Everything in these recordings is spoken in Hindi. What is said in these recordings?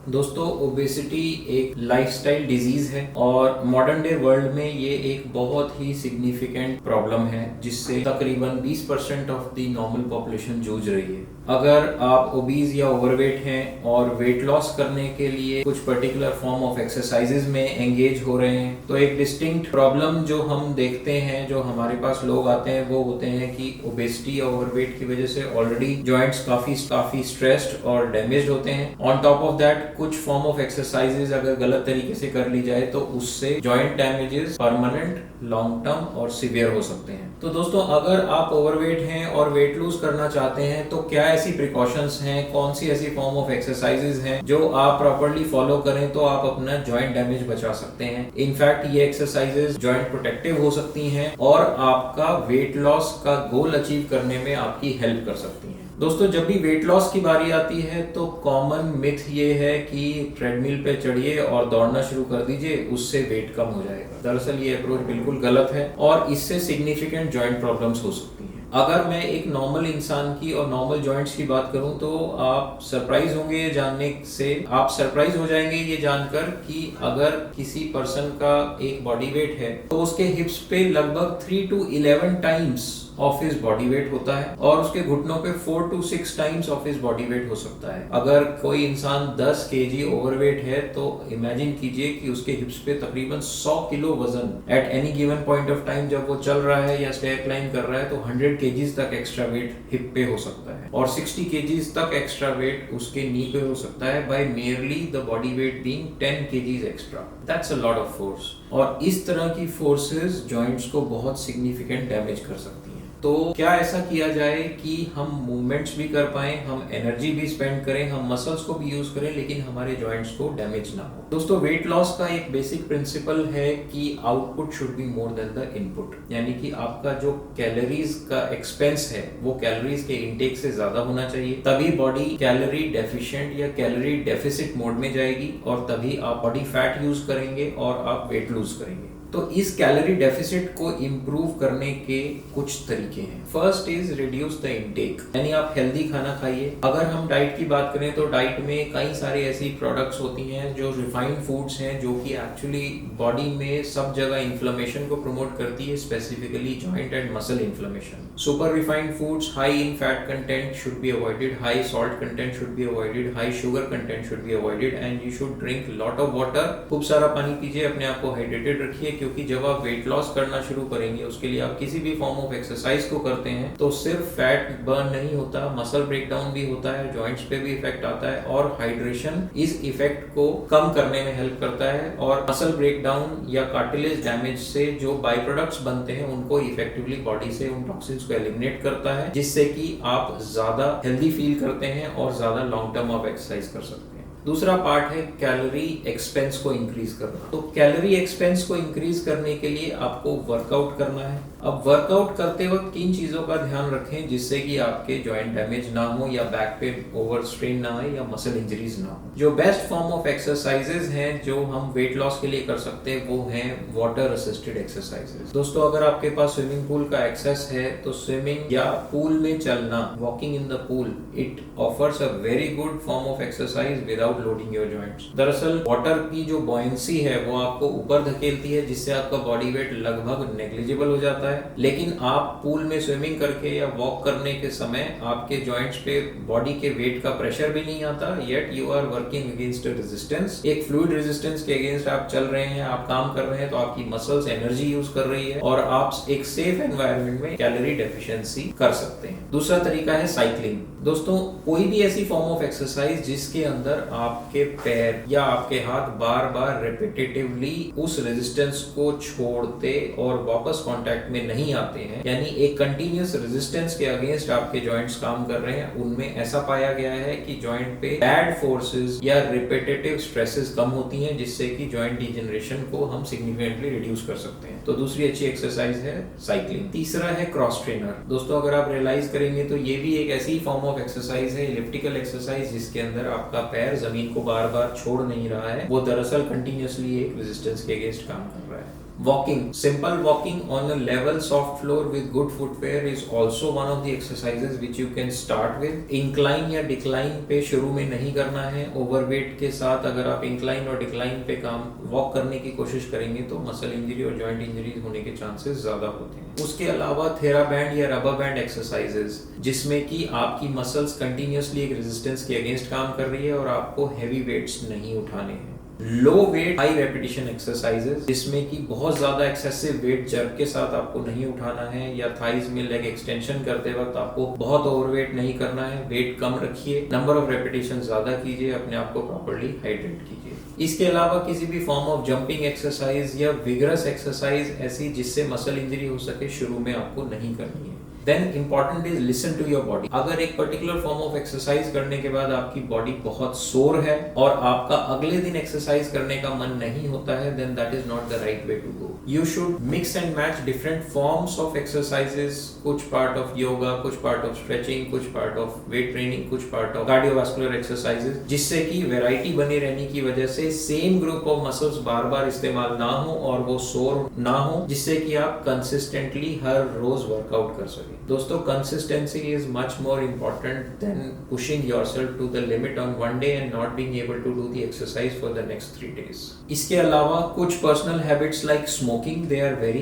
दोस्तों ओबेसिटी एक लाइफस्टाइल डिजीज है और मॉडर्न डे वर्ल्ड में ये एक बहुत ही सिग्निफिकेंट प्रॉब्लम है जिससे तकरीबन 20% ऑफ द नॉर्मल पॉपुलेशन जूझ रही है। अगर आप ओबीज या ओवरवेट हैं और वेट लॉस करने के लिए कुछ पर्टिकुलर फॉर्म ऑफ एक्सरसाइजेज में एंगेज हो रहे हैं तो एक डिस्टिंक्ट प्रॉब्लम जो हम देखते हैं, जो हमारे पास लोग आते हैं, वो होते हैं कि ओबेसिटी या ओवरवेट की वजह से ऑलरेडी जॉइंट्स काफी स्ट्रेस्ड और डैमेज्ड होते हैं। ऑन टॉप ऑफ दैट कुछ फॉर्म ऑफ एक्सरसाइजेज अगर गलत तरीके से कर ली जाए तो उससे joint damages permanent, long term और सीवियर हो सकते हैं। तो दोस्तों अगर आप ओवरवेट हैं और वेट लूज करना चाहते हैं तो क्या ऐसी प्रिकॉशंस हैं, कौन सी ऐसी फॉर्म ऑफ एक्सरसाइजेज हैं जो आप प्रॉपर्ली फॉलो करें तो आप अपना जॉइंट डैमेज बचा सकते हैं। इनफैक्ट ये एक्सरसाइजेज जॉइंट प्रोटेक्टिव हो सकती हैं और आपका वेट लॉस का गोल अचीव करने में आपकी हेल्प कर सकती हैं। दोस्तों जब भी वेट लॉस की बारी आती है तो कॉमन मिथ ये है कि ट्रेडमिल पे चढ़िए और दौड़ना शुरू कर दीजिए, उससे वेट कम हो जाएगा। दरअसल ये अप्रोच बिल्कुल गलत है और इससे सिग्निफिकेंट जॉइंट प्रॉब्लम्स हो सकती हैं। अगर मैं एक नॉर्मल इंसान की और नॉर्मल जॉइंट्स की बात करूं तो आप सरप्राइज होंगे ये जानने से, आप सरप्राइज हो जाएंगे ये जानकर कि अगर किसी पर्सन का एक बॉडी वेट है तो उसके हिप्स पे लगभग 3 to 11 times of his body weight होता है और उसके घुटनों पे 4 to 6 times of his body weight हो सकता है। अगर कोई इंसान 10 kg ओवरवेट है तो इमेजिन कीजिए कि उसके हिप्स पे तकरीबन 100 किलो वजन at any given point of time जब वो चल रहा है या स्टेयर क्लाइंब कर रहा है तो 100 kg तक एक्स्ट्रा वेट हिप पे हो सकता है और 60 kg तक एक्स्ट्रा वेट उसके नी पे हो सकता है by merely the body weight being 10 kg extra. That's a lot of force और इस तरह की फोर्सेस जॉइंट्स को बहुत सिग्निफिकेंट डैमेज कर सकती हैं। तो क्या ऐसा किया जाए कि हम मूवमेंट्स भी कर पाए, हम एनर्जी भी स्पेंड करें, हम मसल्स को भी यूज करें लेकिन हमारे जॉइंट्स को डैमेज ना हो। दोस्तों वेट लॉस का एक बेसिक प्रिंसिपल है कि output should be more than the input, यानी कि आपका जो कैलोरीज का एक्सपेंस है वो कैलोरीज के इनटेक से ज्यादा होना चाहिए, तभी बॉडी कैलोरी डेफिशिएंट या कैलोरी डेफिसिट मोड में जाएगी और तभी आप बॉडी फैट यूज करेंगे और आप वेट लूज करेंगे। तो इस कैलोरी डेफिसिट को इम्प्रूव करने के कुछ तरीके हैं। First is reduce the intake, यानी आप हेल्दी खाना खाइए। अगर हम डाइट की बात करें तो डाइट में कई सारी ऐसी प्रोडक्ट्स होती हैं जो रिफाइंड फूड्स हैं जो कि एक्चुअली बॉडी में सब जगह इन्फ्लेमेशन को प्रमोट करती है, specifically joint and muscle inflammation. Super refined foods high in fat content should be avoided, high salt content should be avoided, high sugar content should be avoided and you should drink lot of water. खूब सारा पानी पीजिए, अपने आप को हाइड्रेटेड रखिए, क्योंकि जब आप वेट लॉस करना शुरू करेंगे उसके लिए आप किसी भी फॉर्म ऑफ एक्सरसाइज को करते हैं तो सिर्फ फैट बर्न नहीं होता, मसल ब्रेकडाउन भी होता है, जॉइंट्स पे भी इफेक्ट आता है और हाइड्रेशन इस इफेक्ट को कम करने में हेल्प करता है और मसल ब्रेकडाउन या कार्टिलेज डैमेज से जो बाई प्रोडक्ट्स बनते हैं उनको इफेक्टिवली बॉडी से उन टॉक्सिन्स को एलिमिनेट करता है, जिससे कि आप ज्यादा हेल्दी फील करते हैं और ज्यादा लॉन्ग टर्म आप एक्सरसाइज कर सकते हैं। दूसरा पार्ट है कैलोरी एक्सपेंस को इंक्रीज करना। तो कैलोरी एक्सपेंस को इंक्रीज करने के लिए आपको वर्कआउट करना है। अब वर्कआउट करते वक्त 3 चीजों का ध्यान रखें जिससे कि आपके जॉइंट डैमेज ना हो या बैक पे ओवर स्ट्रेन ना आए या मसल इंजरीज ना हो। जो बेस्ट फॉर्म ऑफ एक्सरसाइजेज हैं जो हम वेट लॉस के लिए कर सकते हैं वो हैं वाटर असिस्टेड एक्सरसाइजेज। दोस्तों अगर आपके पास स्विमिंग पूल का एक्सेस है तो स्विमिंग या पूल में चलना, walking in the pool, it offers a very good form of exercise without loading your joints. दरअसल वाटर की जो बॉयंसी है वो आपको ऊपर धकेलती है जिससे आपका बॉडी वेट लगभग नेग्लिजिबल हो जाता है, लेकिन आप पूल में स्विमिंग करके या वॉक करने के समय आपके जॉइंट्स पे बॉडी के वेट का प्रेशर भी नहीं आता, yet you are working against resistance. एक फ्लूइड रेजिस्टेंस के अगेंस्ट आप चल रहे हैं, आप काम कर रहे हैं तो आपकी मसल्स एनर्जी यूज कर रही है और आप एक सेफ एनवायरनमेंट में कैलोरी डेफिशिएंसी कर सकते हैं। दूसरा तरीका है साइकिलिंग। दोस्तों कोई भी ऐसी फॉर्म ऑफ एक्सरसाइज जिसके अंदर आपके पैर या आपके हाथ बार बार रिपीटेटिवली उस रेजिस्टेंस को छोड़ते और वापस कांटेक्ट में नहीं आते हैं, यानी एक कंटिन्यूअस रेजिस्टेंस के अगेंस्ट आपके जॉइंट्स काम कर रहे हैं, उनमें ऐसा पाया गया है कि जॉइंट पे बैड फोर्सेस या रिपीटेटिव स्ट्रेसेस कम होती हैं जिससे कि जॉइंट डिजेनरेशन को हम सिग्निफिकेंटली रिड्यूस कर सकते हैं। तो दूसरी अच्छी एक्सरसाइज है साइकिलिंग। तीसरा है क्रॉस ट्रेनर। दोस्तों अगर आप रियलाइज करेंगे तो ये भी एक ऐसी फॉर्म ऑफ एक्सरसाइज है, इलिप्टिकल एक्सरसाइज, जिसके अंदर आपका पैर जमीन को बार बार छोड़ नहीं रहा है, वो दरअसल कंटिन्यूअसली एक रेजिस्टेंस के अगेंस्ट काम कर रहा है। Walking, simple walking on a level soft floor with good footwear is also one of the exercises which you can start with. Incline या decline पे शुरू में नहीं करना है. Overweight के साथ अगर आप incline और decline पे काम walk करने की कोशिश करेंगे तो muscle injury और joint injuries होने के chances ज़्यादा होते हैं. उसके अलावा थेराबैंड या रबर बैंड एक्सरसाइजेज जिसमें कि आपकी मसल्स कंटिन्यूसली एक रेजिस्टेंस के अगेंस्ट काम कर रही है और आपको हैवी वेट्स नहीं उठाने हैं. लो वेट हाई रेपिटेशन एक्सरसाइजेज जिसमें कि बहुत ज्यादा एक्सेसिव वेट जर्क के साथ आपको नहीं उठाना है या थाइज में लेग एक्सटेंशन करते वक्त आपको बहुत ओवरवेट नहीं करना है. वेट कम रखिए, नंबर ऑफ रेपिटेशन ज्यादा कीजिए, अपने आप को प्रॉपर्ली हाइड्रेट कीजिए. इसके अलावा किसी भी फॉर्म ऑफ जंपिंग एक्सरसाइज या विगरस एक्सरसाइज ऐसी जिससे मसल इंजरी हो सके शुरू में आपको नहीं करनी है. Then important is listen to your body. अगर एक पर्टिकुलर फॉर्म ऑफ एक्सरसाइज करने के बाद आपकी बॉडी बहुत सोर है और आपका अगले दिन एक्सरसाइज करने का मन नहीं होता है, then that is not the right way to go. You should mix and match different forms of exercises, कुछ पार्ट ऑफ योगा, कुछ पार्ट ऑफ स्ट्रेचिंग, कुछ पार्ट ऑफ वेट ट्रेनिंग, कुछ पार्ट ऑफ कार्डियोवास्कुलर एक्सरसाइजेस, जिससे कि वैरायटी बनी रहने की वजह से सेम ग्रुप ऑफ मसल्स बार बार इस्तेमाल ना हो और वो सोर ना हो, जिससे कि आप कंसिस्टेंटली हर रोज वर्कआउट कर सकें. दोस्तों, consistency is much more important than pushing yourself to the limit on one day and not being able to do the exercise for the next 3 days. इसके अलावा कुछ personal habits like smoking, they are very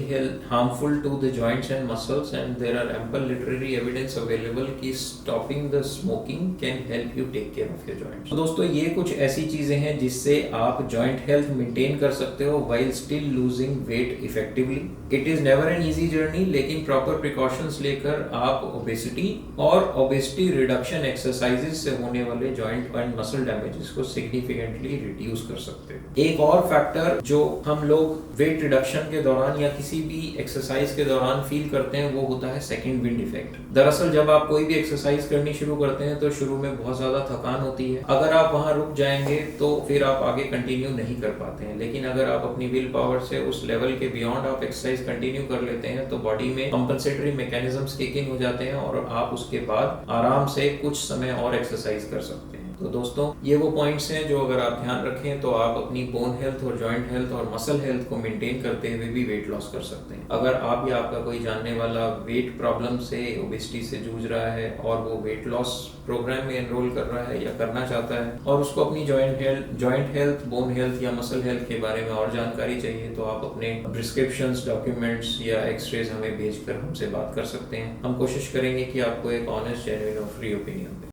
harmful to the joints and muscles and there are ample literary evidence available कि stopping the smoking can help you take care of your joints. तो दोस्तों, ये कुछ ऐसी चीजें हैं जिससे आप जॉइंट हेल्थ मेंटेन कर सकते हो while still losing weight effectively. It is never an easy journey, लेकिन प्रॉपर प्रिकॉशंस लेकर आप ओबेसिटी और ओबेसिटी रिडक्शन एक्सरसाइजेस से होने वाले जॉइंट एंड मसल डैमेजेस को सिग्निफिकेंटली रिड्यूस कर सकते हो. एक और फैक्टर जो हम लोग वेट रिडक्शन के दौरान या किसी भी एक्सरसाइज के दौरान फील करते हैं वो होता है सेकंड विंड इफेक्ट. दरअसल जब आप कोई भी एक्सरसाइज करनी शुरू करते हैं तो शुरू में बहुत ज्यादा थकान होती है. अगर आप वहां रुक जाएंगे तो फिर आप आगे कंटिन्यू नहीं कर पाते हैं, लेकिन अगर आप अपनी विल पावर से उस लेवल के बियॉन्ड आप एक्सरसाइज कंटिन्यू कर लेते हैं तो बॉडी में कंपनसेटरी मैकेनिज्म्स किक इन हो जाते हैं और आप उसके बाद आराम से कुछ समय और एक्सरसाइज कर सकते हैं. तो दोस्तों, ये वो पॉइंट्स हैं जो अगर आप ध्यान रखें तो आप अपनी बोन हेल्थ और जॉइंट हेल्थ और मसल हेल्थ को मेंटेन करते हुए भी वेट लॉस कर सकते हैं. अगर आप या आपका कोई जानने वाला वेट प्रॉब्लम से, ओबेसिटी से जूझ रहा है और वो वेट लॉस प्रोग्राम में एनरोल कर रहा है या करना चाहता है और उसको अपनी जॉइंट हेल्थ, बोन हेल्थ या मसल हेल्थ के बारे में और जानकारी चाहिए तो आप अपने प्रिस्क्रिप्शंस, डॉक्यूमेंट्स या एक्सरेज हमें भेजकर हमसे बात कर सकते हैं. हम कोशिश करेंगे कि आपको एक ऑनेस्ट, जेन्युइन और फ्री ओपिनियन दें.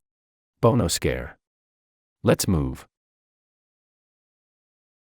Bonoscare. Let's move.